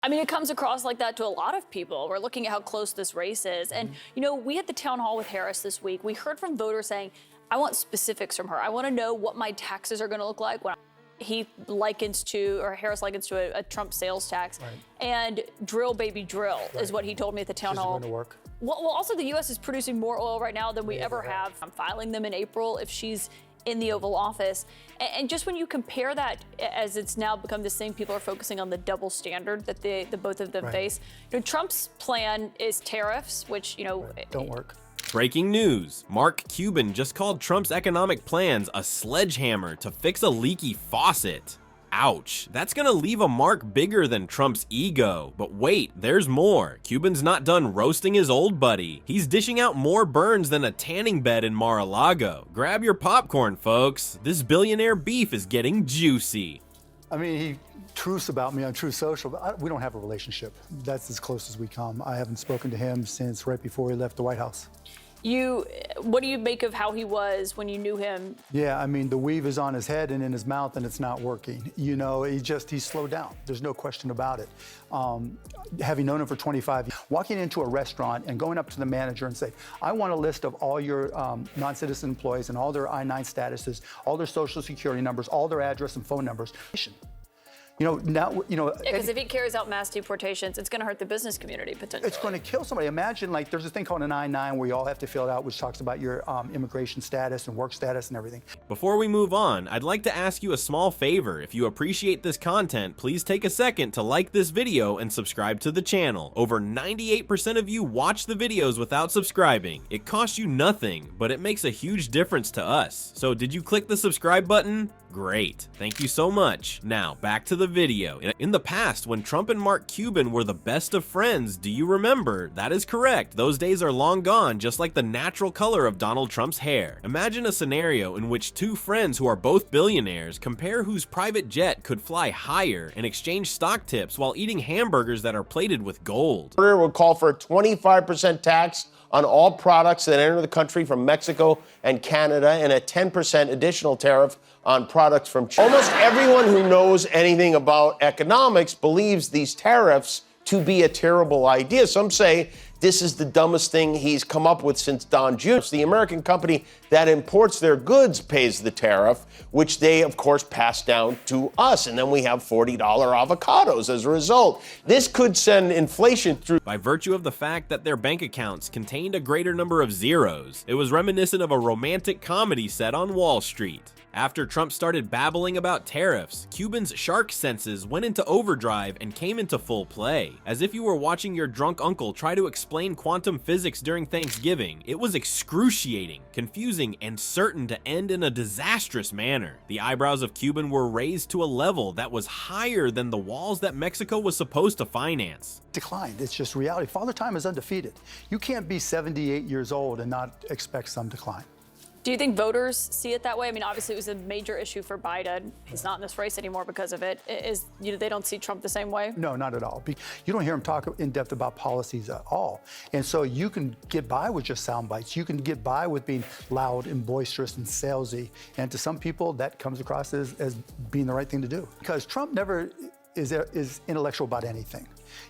I mean, it comes across like that to a lot of people. We're looking at how close this race is. And, you know, we had the town hall with Harris this week. We heard from voters saying, I want specifics from her. I want to know what my taxes are going to look like when he likens to, or Harris likens to a Trump sales tax. Right. And drill, baby, drill is what he told me at the town hall. Going to work. Well, also the U.S. is producing more oil right now than we ever have. I'm filing them in April if she's in the Oval Office. And just when you compare that, as it's now become this thing, people are focusing on the double standard that the both of them face. You know, Trump's plan is tariffs, which, you know, don't work. Breaking news. Mark Cuban just called Trump's economic plans a sledgehammer to fix a leaky faucet. Ouch, that's gonna leave a mark bigger than Trump's ego. But wait, there's more. Cuban's not done roasting his old buddy. He's dishing out more burns than a tanning bed in Mar-a-Lago. Grab your popcorn, folks. This billionaire beef is getting juicy. I mean, he truths about me on Truth Social, but we don't have a relationship. That's as close as we come. I haven't spoken to him since right before he left the White House. What do you make of how he was when you knew him? Yeah, I mean, the weave is on his head and in his mouth and it's not working. You know, he's slowed down. There's no question about it. Having known him for 25 years, walking into a restaurant and going up to the manager and say, I want a list of all your non-citizen employees and all their I-9 statuses, all their social security numbers, all their address and phone numbers. You know, now, you know. Yeah, because if he carries out mass deportations, it's going to hurt the business community potentially. It's going to kill somebody. Imagine, like, there's a thing called an I-9 where you all have to fill it out, which talks about your immigration status and work status and everything. Before we move on, I'd like to ask you a small favor. If you appreciate this content, please take a second to like this video and subscribe to the channel. Over 98% of you watch the videos without subscribing. It costs you nothing, but it makes a huge difference to us. So did you click the subscribe button? Great. Thank you so much. Now, back to the video. In the past, when Trump and Mark Cuban were the best of friends, do you remember? That is correct. Those days are long gone, just like the natural color of Donald Trump's hair. Imagine a scenario in which two friends who are both billionaires compare whose private jet could fly higher and exchange stock tips while eating hamburgers that are plated with gold. Order would call for a 25% tax on all products that enter the country from Mexico and Canada, and a 10% additional tariff on products from China. Almost everyone who knows anything about economics believes these tariffs to be a terrible idea. Some say this is the dumbest thing he's come up with since Don Jr. The American company that imports their goods pays the tariff, which they, of course, pass down to us. And then we have $40 avocados as a result. This could send inflation through. By virtue of the fact that their bank accounts contained a greater number of zeros, it was reminiscent of a romantic comedy set on Wall Street. After Trump started babbling about tariffs, Cuban's shark senses went into overdrive and came into full play. As if you were watching your drunk uncle try to explain quantum physics during Thanksgiving, it was excruciating, confusing, and certain to end in a disastrous manner. The eyebrows of Cuban were raised to a level that was higher than the walls that Mexico was supposed to finance. Declined. It's just reality. Father Time is undefeated. You can't be 78 years old and not expect some decline. Do you think voters see it that way? I mean, obviously it was a major issue for Biden. He's not in this race anymore because of it. They don't see Trump the same way? No, not at all. You don't hear him talk in depth about policies at all. And so you can get by with just sound bites. You can get by with being loud and boisterous and salesy. And to some people, that comes across as being the right thing to do. Because Trump never is intellectual about anything.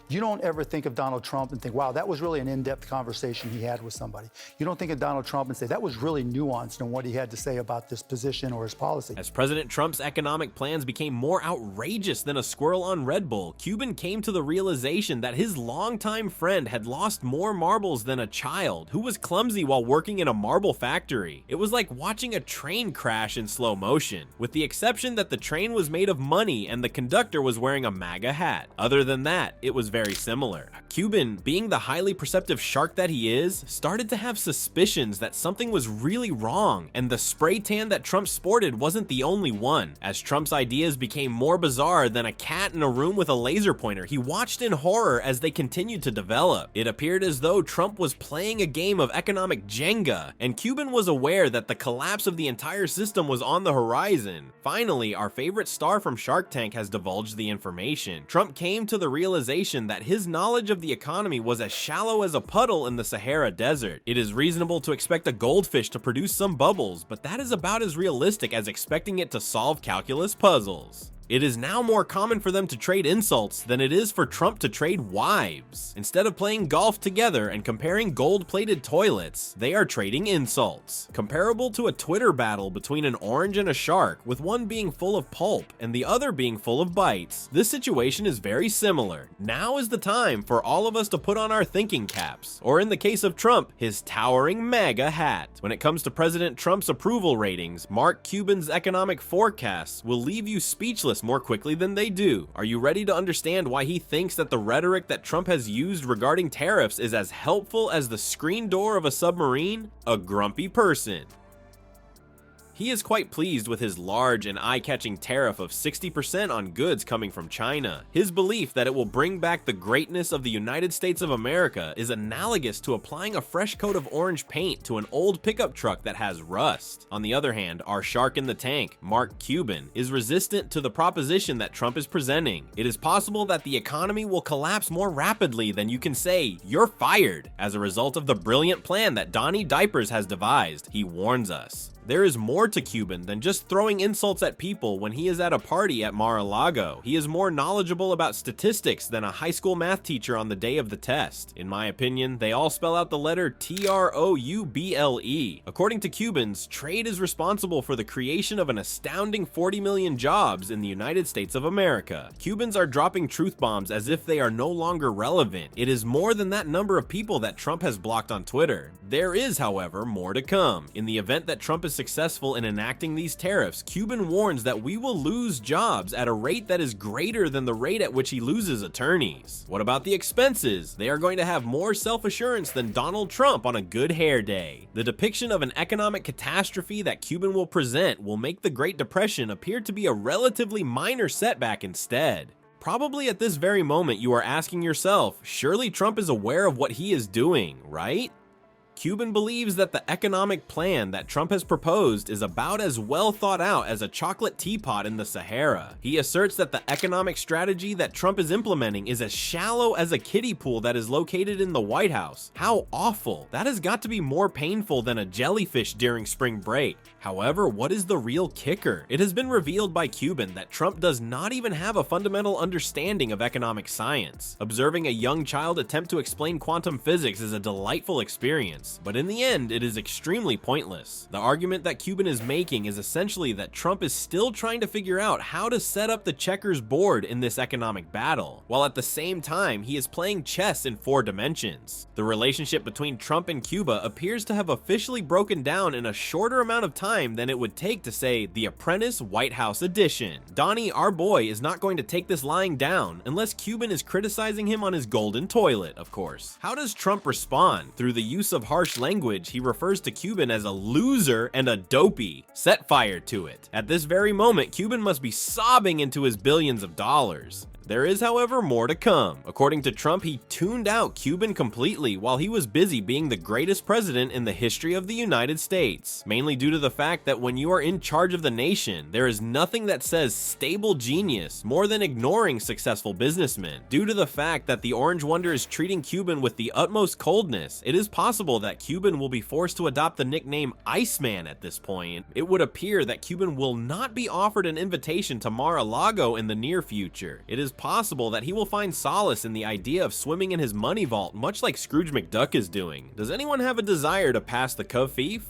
You don't ever think of Donald Trump and think, wow, that was really an in-depth conversation he had with somebody. You don't think of Donald Trump and say, that was really nuanced in what he had to say about this position or his policy. As President Trump's economic plans became more outrageous than a squirrel on Red Bull, Cuban came to the realization that his longtime friend had lost more marbles than a child who was clumsy while working in a marble factory. It was like watching a train crash in slow motion, with the exception that the train was made of money and the conductor was wearing a MAGA hat. Other than that, it was very similar. Cuban, being the highly perceptive shark that he is, started to have suspicions that something was really wrong, and the spray tan that Trump sported wasn't the only one. As Trump's ideas became more bizarre than a cat in a room with a laser pointer, he watched in horror as they continued to develop. It appeared as though Trump was playing a game of economic Jenga, and Cuban was aware that the collapse of the entire system was on the horizon. Finally, our favorite star from Shark Tank has divulged the information. Trump came to the realization that his knowledge of the economy was as shallow as a puddle in the Sahara Desert. It is reasonable to expect a goldfish to produce some bubbles, but that is about as realistic as expecting it to solve calculus puzzles. It is now more common for them to trade insults than it is for Trump to trade wives. Instead of playing golf together and comparing gold-plated toilets, they are trading insults. Comparable to a Twitter battle between an orange and a shark, with one being full of pulp and the other being full of bites. This situation is very similar. Now is the time for all of us to put on our thinking caps, or in the case of Trump, his towering MAGA hat. When it comes to President Trump's approval ratings, Mark Cuban's economic forecasts will leave you speechless more quickly than they do. Are you ready to understand why he thinks that the rhetoric that Trump has used regarding tariffs is as helpful as the screen door of a submarine? A grumpy person. He is quite pleased with his large and eye-catching tariff of 60% on goods coming from China. His belief that it will bring back the greatness of the United States of America is analogous to applying a fresh coat of orange paint to an old pickup truck that has rust. On the other hand, our shark in the tank, Mark Cuban, is resistant to the proposition that Trump is presenting. It is possible that the economy will collapse more rapidly than you can say, "You're fired," as a result of the brilliant plan that Donnie Diapers has devised. He warns us. There is more to Cuban than just throwing insults at people when he is at a party at Mar-a-Lago. He is more knowledgeable about statistics than a high school math teacher on the day of the test. In my opinion, they all spell out the letter TROUBLE. According to Cubans, trade is responsible for the creation of an astounding 40 million jobs in the United States of America. Cubans are dropping truth bombs as if they are no longer relevant. It is more than that number of people that Trump has blocked on Twitter. There is, however, more to come. In the event that Trump is successful in enacting these tariffs, Cuban warns that we will lose jobs at a rate that is greater than the rate at which he loses attorneys. What about the expenses? They are going to have more self-assurance than Donald Trump on a good hair day. The depiction of an economic catastrophe that Cuban will present will make the Great Depression appear to be a relatively minor setback instead. Probably at this very moment you are asking yourself, surely Trump is aware of what he is doing, right? Cuban believes that the economic plan that Trump has proposed is about as well thought out as a chocolate teapot in the Sahara. He asserts that the economic strategy that Trump is implementing is as shallow as a kiddie pool that is located in the White House. How awful. That has got to be more painful than a jellyfish during spring break. However, what is the real kicker? It has been revealed by Cuban that Trump does not even have a fundamental understanding of economic science. Observing a young child attempt to explain quantum physics is a delightful experience, but in the end, it is extremely pointless. The argument that Cuban is making is essentially that Trump is still trying to figure out how to set up the checkers board in this economic battle, while at the same time, he is playing chess in 4 dimensions. The relationship between Trump and Cuba appears to have officially broken down in a shorter amount of time than it would take to say The Apprentice White House edition. Donnie, our boy, is not going to take this lying down unless Cuban is criticizing him on his golden toilet, of course. How does Trump respond? Through the use of harsh language, he refers to Cuban as a loser and a dopey. Set fire to it. At this very moment, Cuban must be sobbing into his billions of dollars. There is, however, more to come. According to Trump, he tuned out Cuban completely while he was busy being the greatest president in the history of the United States, mainly due to the fact that when you are in charge of the nation, there is nothing that says stable genius more than ignoring successful businessmen. Due to the fact that the Orange Wonder is treating Cuban with the utmost coldness, it is possible that Cuban will be forced to adopt the nickname Iceman at this point. It would appear that Cuban will not be offered an invitation to Mar-a-Lago in the near future. It is possible that he will find solace in the idea of swimming in his money vault, much like Scrooge McDuck is doing. Does anyone have a desire to pass the covfefe?